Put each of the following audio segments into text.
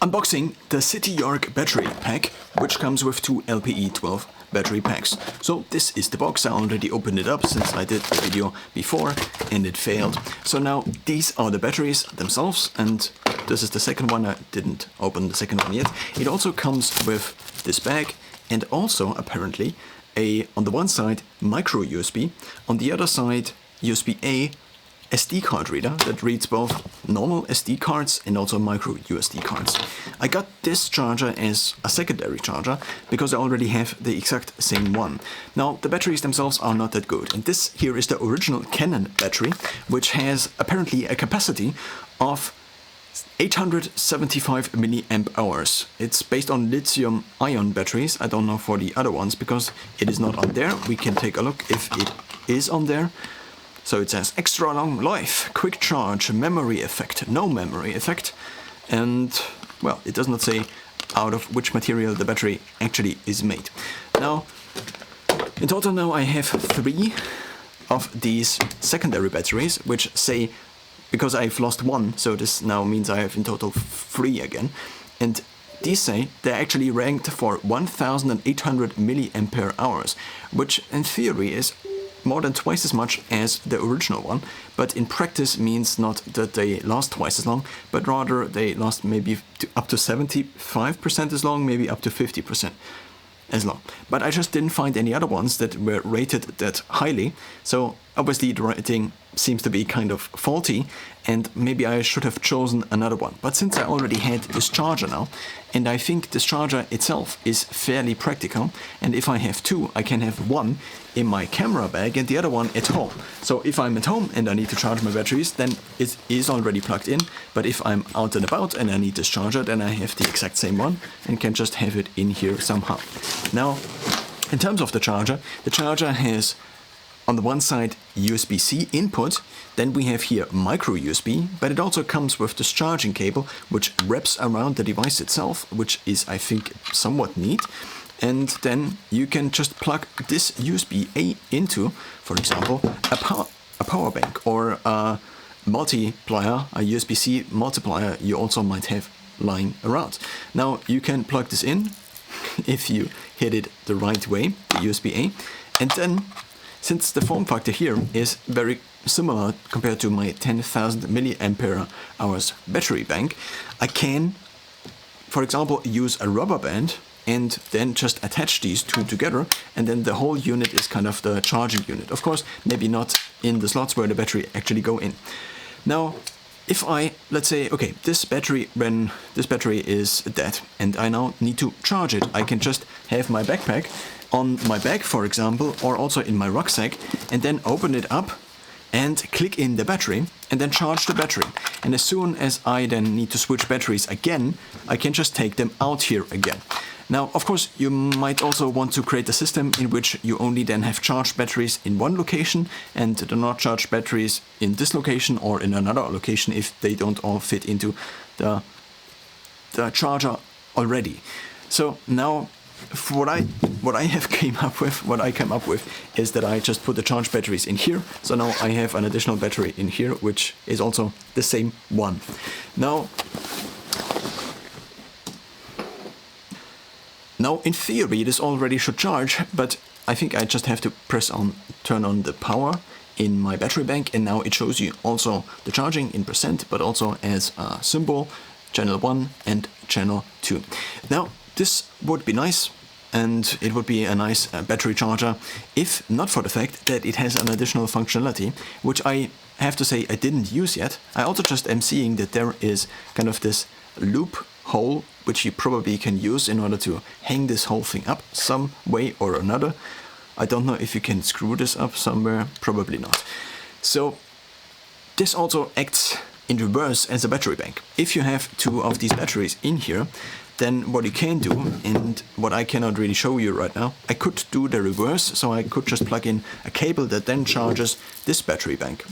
Unboxing the Cityyork battery pack, which comes with two LP-E12 battery packs. So this is the box. I already opened it up since I did a video before and it failed. So now these are the batteries themselves, and this is the second one. I didn't open the second one yet. It also comes with this bag and also apparently on the one side micro USB, on the other side USB-A SD card reader that reads both normal SD cards and also micro USB cards. I got this charger as a secondary charger because I already have the exact same one. Now the batteries themselves are not that good, and this here is the original Canon battery, which has apparently a capacity of 875 milliamp hours. It's based on lithium ion batteries. I don't know for the other ones because it is not on there. We can take a look if it is on there. So it says extra long life, quick charge, memory effect, no memory effect, and well, it does not say out of which material the battery actually is made. Now, in total now I have 3 of these secondary batteries, which say, because I've lost one, so this now means I have in total 3 again, and these say they're actually ranked for 1800 milliampere hours, which in theory is more than twice as much as the original one, but in practice means not that they last twice as long, but rather they last maybe up to 75% as long, maybe up to 50% as long. But I just didn't find any other ones that were rated that highly, so obviously the rating seems to be kind of faulty, and maybe I should have chosen another one. But since I already had this charger now, and I think this charger itself is fairly practical, and if I have 2, I can have one in my camera bag and the other one at home. So if I'm at home and I need to charge my batteries, then it is already plugged in, but if I'm out and about and I need this charger, then I have the exact same one and can just have it in here somehow. Now, in terms of the charger has on the one side USB-C input, then we have here micro USB, but it also comes with this charging cable which wraps around the device itself, which is, I think, somewhat neat. And then you can just plug this USB-A into, for example, a power bank or a multiplier, a USB-C multiplier you also might have lying around. Now you can plug this in if you hit it the right way, the USB-A, and then since the form factor here is very similar compared to my 10,000 milliampere hours battery bank, I can, for example, use a rubber band and then just attach these two together, and then the whole unit is kind of the charging unit. Of course, maybe not in the slots where the battery actually go in. Now, if I, let's say, okay, this battery, when this battery is dead and I now need to charge it, I can just have my backpack on my bag, for example, or also in my rucksack, and then open it up and click in the battery and then charge the battery. And as soon as I then need to switch batteries again, I can just take them out here again. Now, of course, you might also want to create a system in which you only then have charged batteries in one location and do not charge batteries in this location or in another location if they don't all fit into the charger already. So now, what I came up with is that I just put the charged batteries in here. So now I have an additional battery in here, which is also the same one. Now in theory this already should charge, but I think I just have to turn on the power in my battery bank, and now it shows you also the charging in percent, but also as a symbol, channel 1 and channel 2. Now this would be nice, and it would be a nice battery charger if not for the fact that it has an additional functionality, which I have to say I didn't use yet. I also just am seeing that there is kind of this loop hole which you probably can use in order to hang this whole thing up some way or another. I don't know if you can screw this up somewhere, probably not. So this also acts in reverse as a battery bank. If you have 2 of these batteries in here, then what you can do, and what I cannot really show you right now, I could do the reverse, so I could just plug in a cable that then charges this battery bank.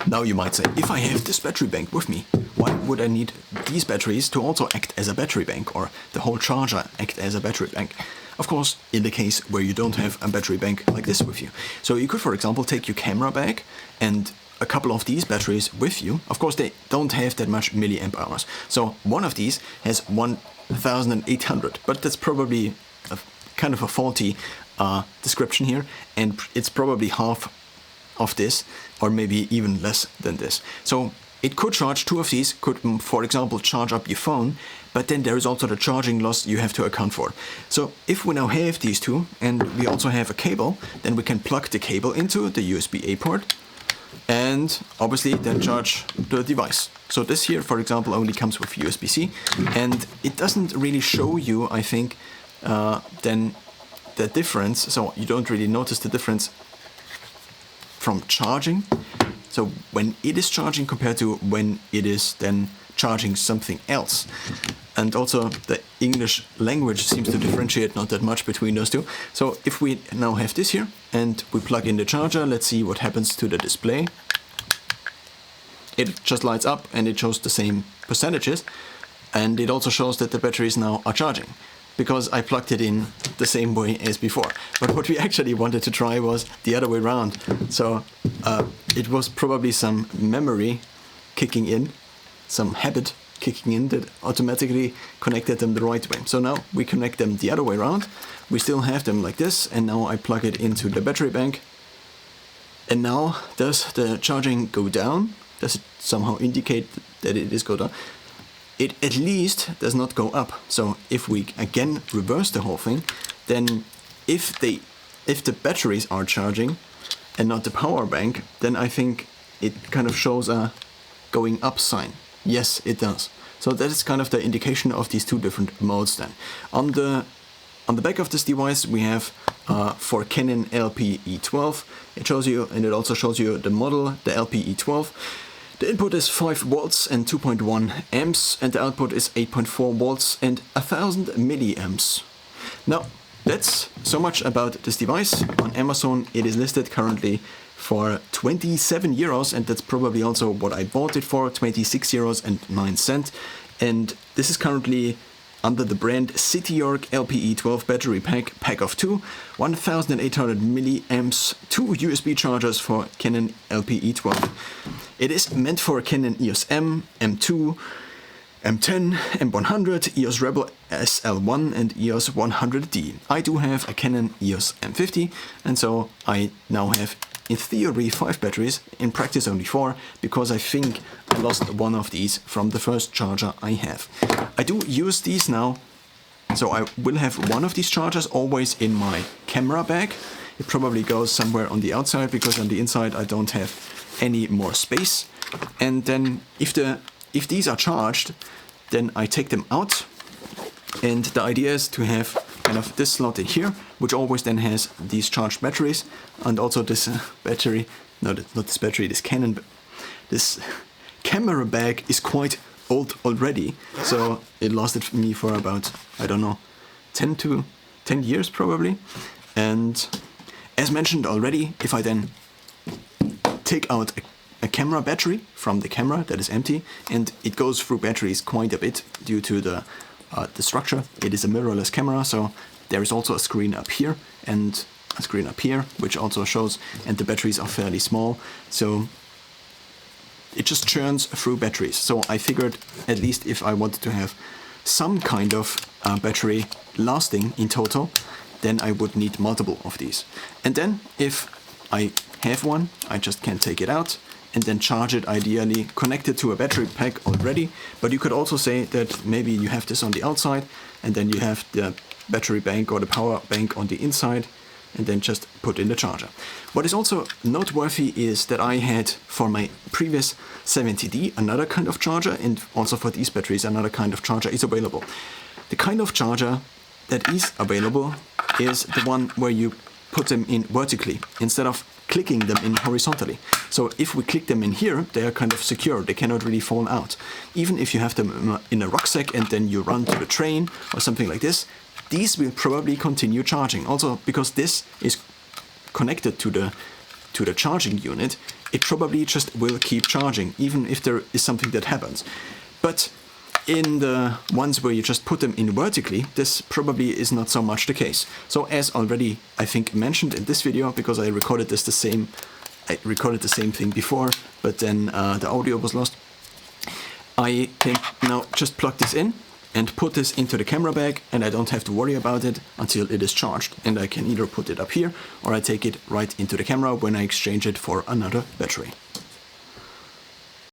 Now you might say, if I have this battery bank with me, why would I need these batteries to also act as a battery bank, or the whole charger act as a battery bank? Of course, in the case where you don't have a battery bank like this with you. So you could, for example, take your camera bag and a couple of these batteries with you, of course they don't have that much milliamp hours. So one of these has 1800, but that's probably a kind of a faulty description here, and it's probably half of this, or maybe even less than this. So it could charge two of these, could, for example, charge up your phone, but then there is also the charging loss you have to account for. So if we now have these two, and we also have a cable, then we can plug the cable into the USB-A port, and obviously then charge the device. So this here, for example, only comes with USB-C, and it doesn't really show you, I think, then the difference, so you don't really notice the difference from charging. So when it is charging compared to when it is then charging something else. And also the English language seems to differentiate not that much between those two. So if we now have this here and we plug in the charger, let's see what happens to the display. It just lights up and it shows the same percentages, and it also shows that the batteries now are charging, because I plugged it in the same way as before. But what we actually wanted to try was the other way around. So it was probably some memory kicking in, some habit kicking in that automatically connected them the right way. So now we connect them the other way around. We still have them like this, and now I plug it into the battery bank. And now does the charging go down? Does it somehow indicate that it is go down? It at least does not go up. So if we again reverse the whole thing, then if the batteries are charging and not the power bank, then I think it kind of shows a going up sign. Yes, it does. So that is kind of the indication of these two different modes then. On the back of this device we have for Canon LP-E12, it shows you, and it also shows you the model, the LP-E12. The input is 5 volts and 2.1 amps, and the output is 8.4 volts and 1000 milliamps. Now, that's so much about this device. On Amazon it is listed currently for 27 euros, and that's probably also what I bought it for, 26 euros and 9 cents. And this is currently under the brand Cityyork LP-E12 battery pack of 2, 1800 milliamps, 2 USB chargers for Canon LP-E12. It is meant for Canon EOS M, M2, M10, M100, EOS Rebel SL1 and EOS 100D. I do have a Canon EOS M50, and so I now have in theory 5 batteries, in practice only 4, because I think I lost one of these from the first charger I have. I do use these now, so I will have one of these chargers always in my camera bag. It probably goes somewhere on the outside, because on the inside I don't have any more space. And then if these are charged, then I take them out, and the idea is to have kind of this slot in here, which always then has these charged batteries, and also this battery, no, not this battery, this Canon, this camera bag is quite old already, so it lasted me for about, I don't know, 10 years probably. And as mentioned already, if I then take out a camera battery from the camera that is empty, and it goes through batteries quite a bit due to the structure. It is a mirrorless camera, so there is also a screen up here and a screen up here, which also shows, and the batteries are fairly small, so it just churns through batteries. So I figured, at least if I wanted to have some kind of battery lasting in total, then I would need multiple of these. And then if I have one, I just can take it out and then charge it, ideally connected to a battery pack already. But you could also say that maybe you have this on the outside, and then you have the battery bank or the power bank on the inside, and then just put in the charger. What is also noteworthy is that I had for my previous 70D another kind of charger, and also for these batteries another kind of charger is available. The kind of charger that is available is the one where you put them in vertically instead of clicking them in horizontally. So if we click them in here, they are kind of secure, they cannot really fall out. Even if you have them in a rucksack and then you run to the train or something like this, these will probably continue charging. Also, because this is connected to the charging unit, it probably just will keep charging, even if there is something that happens. But in the ones where you just put them in vertically, this probably is not so much the case. So as already, I think, mentioned in this video, because I recorded this the same I recorded the same thing before, but then the audio was lost. I can now just plug this in and put this into the camera bag, and I don't have to worry about it until it is charged. And I can either put it up here or I take it right into the camera when I exchange it for another battery.